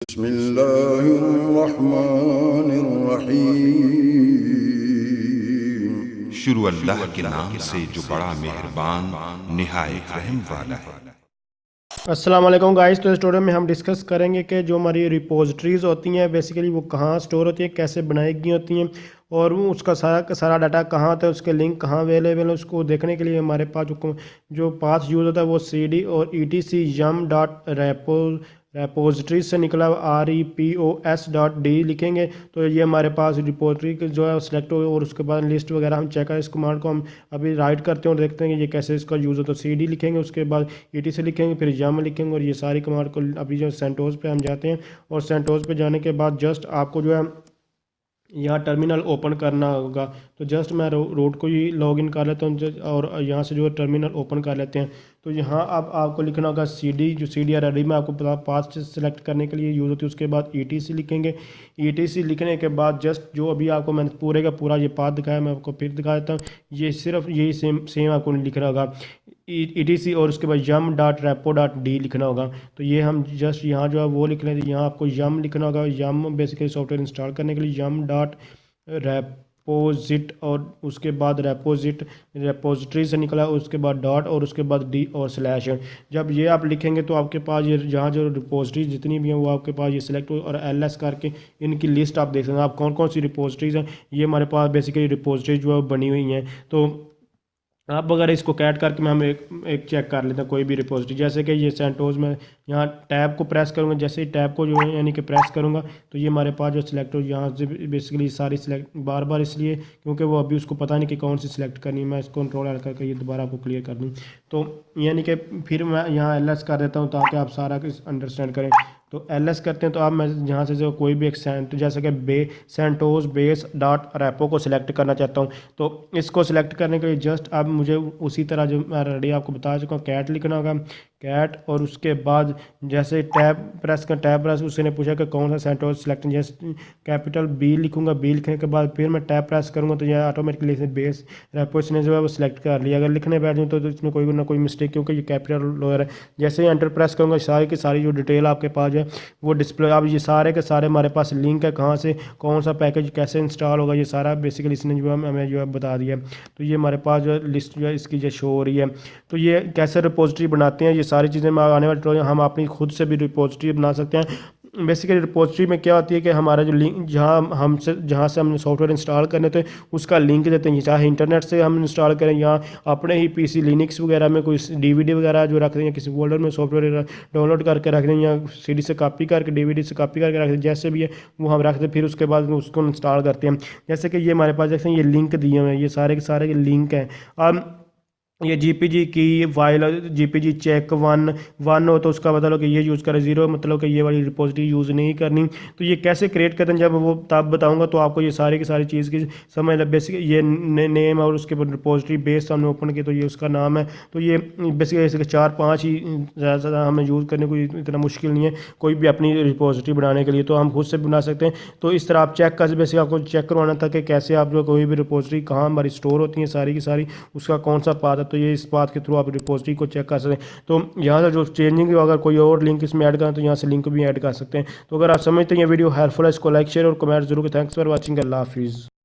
बिस्मिल्लाहिर्रहमानिर्रहीम। शुरू अल्लाह के नाम से जो बड़ा मेहरबान निहायत रहम वाला है। अस्सलाम वालेकुम गाइस। तो इस ट्यूटोरियल में हम डिस्कस करेंगे कि जो हमारी रिपोजिटरीज़ होती हैं बेसिकली वो कहाँ स्टोर होती हैं, कैसे बनाई गई होती हैं और वो उसका सारा का सारा डाटा कहाँ था, उसके लिंक कहाँ अवेलेबल है। उसको देखने के लिए हमारे पास जो पाथ यूज़ होता है वो cd और etc.yum.repo रेपोजिटरी से निकला REPOS.D लिखेंगे तो ये हमारे पास रिपोजिटरी जो है सिलेक्ट हो और उसके बाद लिस्ट वगैरह हम चेक करें। इस कमांड को हम अभी राइट करते हैं और देखते हैं कि ये कैसे इसका यूज़ होता है। तो CD लिखेंगे, उसके बाद ET से लिखेंगे, फिर यम लिखेंगे और ये सारी कमांड को अभी जो सेंटोस पे हम जाते हैं और सेंटोस पे जाने के बाद जस्ट आपको जो है यहाँ टर्मिनल ओपन करना होगा। तो जस्ट मैं रूट को ही लॉगिन कर लेता हूँ और यहाँ से जो है टर्मिनल ओपन कर लेते हैं। तो यहाँ अब आपको लिखना होगा CD, जो CD में आपको पता पाथ सेलेक्ट करने के लिए यूज़ होती है। उसके बाद ETC लिखेंगे। ETC लिखने के बाद जस्ट जो अभी आपको मैंने पूरे का पूरा ये पाथ दिखाया मैं आपको फिर दिखा देता हूँ। ये सिर्फ यही सेम आपको लिखना होगा ETC और उसके बाद yum.repo.d लिखना होगा। तो ये हम जस्ट यहाँ जो है वो लिख लें। यहाँ आपको यम लिखना होगा। यम बेसिकली सॉफ्टवेयर इंस्टॉल करने के लिए yum.reposit और उसके बाद रेपोजिटरी से निकला, उसके बाद डॉट और उसके बाद D और स्लैश। जब ये आप लिखेंगे तो आपके पास ये जहाँ जो रिपोजिटरीज जितनी भी हैं वो आपके पास ये सिलेक्ट हो और LS करके इनकी लिस्ट आप देख सकते हैं। आप कौन कौन सी रिपोजिटरीज हैं ये हमारे पास बेसिकली रिपोजिटरीज जो है बनी हुई हैं। तो आप अगर इसको कैट करके मैं हम एक चेक कर लेते हैं कोई भी रिपोजिटरी, जैसे कि ये सेंटोस में यहाँ टैब को प्रेस करूँगा। जैसे ही टैब को जो है यानी कि प्रेस करूँगा तो ये हमारे पास जो सिलेक्ट हो यहाँ से बेसिकली सारी सिलेक्ट बार बार इसलिए क्योंकि वो अभी उसको पता नहीं कि कौन सी सिलेक्ट करनी है। मैं इसको कंट्रोल करके ये दोबारा आपको क्लियर कर दूँ। तो यानी कि फिर मैं यहाँ LS कर देता हूँ ताकि आप सारा अंडरस्टैंड करें। तो LS करते हैं तो अब मैं यहाँ से जो कोई भी एक जैसे कि सेंटोस बेस डॉट रेपो को सिलेक्ट करना चाहता हूँ। तो इसको सिलेक्ट करने के लिए जस्ट अब मुझे उसी तरह जो मैं ऑलरेडी आपको बता चुका हूँ कैट लिखना होगा। कैट और उसके बाद जैसे टैब प्रेस उसने पूछा कि कौन सा सेंटोस सिलेक्ट, जैसे कैपिटल B लिखूंगा। B लिखने के बाद फिर मैं टैब प्रेस करूँगा तो यह ऑटोमेटिकली बेस रेपो इसने जो है वो सिलेक्ट कर लिया। अगर लिखने बैठ जाऊँ तो इसमें कोई ना कोई मिस्टेक क्योंकि ये कैपिटल लोअर है। जैसे ही एंटर प्रेस करूँगा सारी की सारी जो डिटेल आपके पास है वो डिस्प्ले। अब ये सारे के सारे हमारे पास लिंक है कहाँ से कौन सा पैकेज कैसे इंस्टॉल होगा ये सारा बेसिकली इसने जो है हमें जो है बता दिया। तो ये हमारे पास जो लिस्ट जो है इसकी जो शो हो रही है। तो ये कैसे रिपोजिटरी बनाते हैं ये सारी चीज़ें मैं आने वाले ट्यूटोरियल हम अपनी खुद से भी रिपोजिटरी बना सकते हैं। बेसिकली रिपोजिटरी में क्या होती है कि हमारा जो लिंक जहाँ से हमने सॉफ्टवेयर इंस्टॉल करने थे उसका लिंक देते हैं, चाहे इंटरनेट से हम इंस्टॉल करें या अपने ही PC लिनक्स वगैरह में कोई DVD वगैरह जो रख दें या किसी फोल्डर में सॉफ्टवेयर डाउनलोड करके रख दें या CD से कॉपी करके DVD से कॉपी करके रख दें, जैसे भी है वो हम रख दें। फिर उसके बाद उसको इंस्टॉल करते हैं। जैसे कि ये हमारे पास जैसे ये लिंक दिए हुए हैं, ये सारे के सारे लिंक हैं। अब ये GPG की फाइल GPG चेक 1 हो तो उसका मतलब कि ये यूज़ करें, 0 मतलब कि ये वाली रिपोजिटरी यूज़ नहीं करनी। तो ये कैसे क्रिएट करते हैं जब वो तब बताऊंगा तो आपको ये सारी की सारी चीज़ की समझ लग। बेसिक ये नेम और उसके बाद रिपोजिटरी बेस हमने ओपन किया तो ये उसका नाम है। तो ये बेसिकली ऐसे 4-5 ही ज़्यादा हमें यूज़ करने कोई इतना मुश्किल नहीं है कोई भी अपनी रिपोजिटरी बनाने के लिए, तो हम खुद से बना सकते हैं। तो इस तरह आप चेक कर बेसिक आपको चेक करवाना था कि कैसे आप जो कोई भी रिपोजिटरी कहाँ हमारी स्टोर होती है सारी की सारी उसका कौन सा पाथ है। तो ये इस पाथ के थ्रू आप रिपोजिटरी को चेक कर सकते हैं। तो यहाँ से जो चेंजिंग अगर कोई और लिंक इसमें ऐड करना तो यहाँ से लिंक भी ऐड कर सकते हैं। तो अगर आप समझते हैं ये वीडियो हेल्पफुल है इसको लाइक शेयर और कमेंट जरूर। Thanks for watching. अल्लाह हाफिज़।